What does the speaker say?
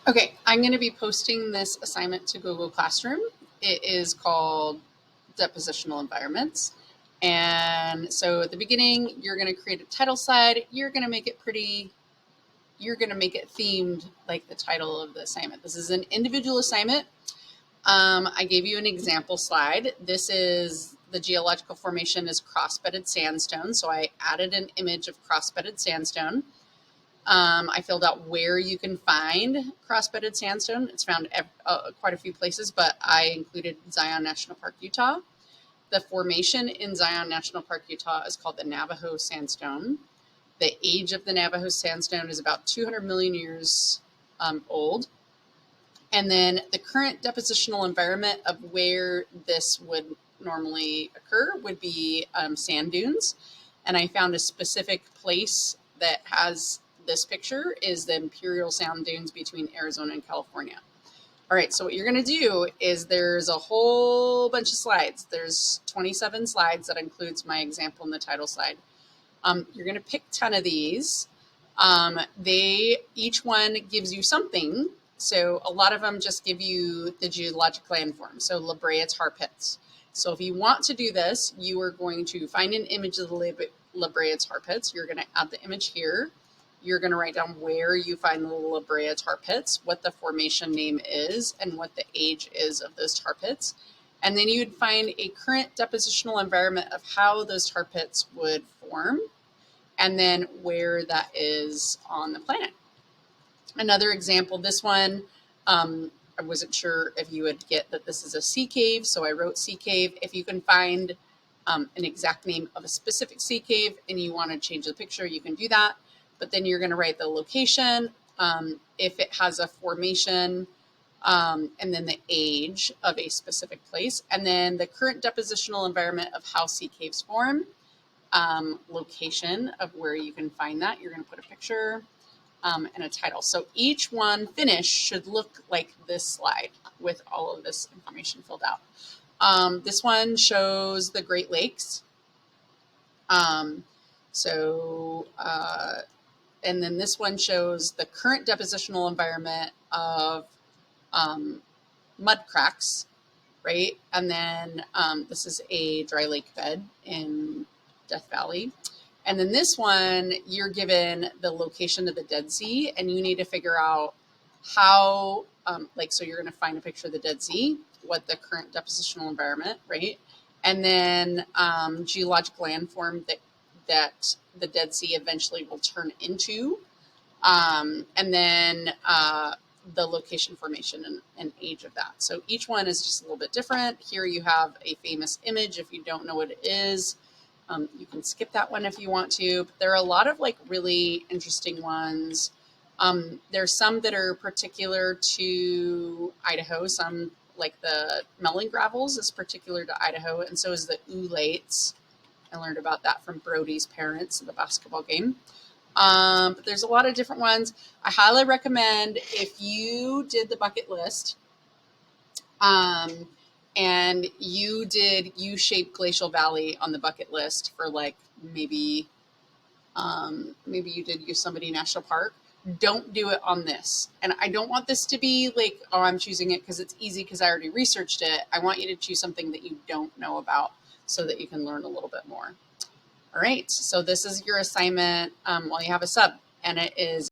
Okay, I'm going to be posting this assignment to Google Classroom. It is called Depositional Environments. And so at the beginning, you're going to create a title slide. You're going to make it pretty, you're going to make it themed like the title of the assignment. This is an individual assignment. I gave you an example slide. This is the geological formation is cross-bedded sandstone. So I added an image of cross-bedded sandstone. I filled out where you can find cross-bedded sandstone. It's found quite a few places, but I included Zion National Park, Utah. The formation in Zion National Park, Utah is called the Navajo Sandstone. The age of the Navajo Sandstone is about 200 million years old. And then the current depositional environment of where this would normally occur would be sand dunes. And I found a specific place that has this picture is the Imperial Sand Dunes between Arizona and California. All right, so what you're going to do is there's a whole bunch of slides. There's 27 slides that includes my example in the title slide. You're going to pick 10 of these. Each one gives you something. So a lot of them just give you the geologic landform. So La Brea tar pits. So if you want to do this, you are going to find an image of the La Brea tar pits. You're going to add the image here. You're going to write down where you find the La Brea tar pits, what the formation name is, and what the age is of those tar pits. And then you'd find a current depositional environment of how those tar pits would form, and then where that is on the planet. Another example, this one, I wasn't sure if you would get that this is a sea cave, so I wrote sea cave. If you can find an exact name of a specific sea cave and you want to change the picture, you can do that. But then you're going to write the location, if it has a formation, and then the age of a specific place, and then the current depositional environment of how sea caves form, location of where you can find that. You're going to put a picture and a title. So each one finished should look like this slide with all of this information filled out. This one shows the Great Lakes. And then this one shows the current depositional environment of mud cracks, right? And then this is a dry lake bed in Death Valley. And then this one, you're given the location of the Dead Sea, and you need to figure out how, so you're going to find a picture of the Dead Sea, what the current depositional environment, right? And then geologic landform that the Dead Sea eventually will turn into, and then the location, formation, and age of that. So each one is just a little bit different. Here you have a famous image. If you don't know what it is, you can skip that one if you want to. But there are a lot of like really interesting ones. There's some that are particular to Idaho. Some like the Melon Gravels is particular to Idaho, and so is the Oolates. I learned about that from Brody's parents in the basketball game. But there's a lot of different ones. I highly recommend if you did the bucket list, and you did U-shaped glacial valley on the bucket list for like maybe you did Yosemite National Park. Don't do it on this. And I don't want this to be like, oh, I'm choosing it because it's easy because I already researched it. I want you to choose something that you don't know about so that you can learn a little bit more. All right, so this is your assignment while you have a sub, and it is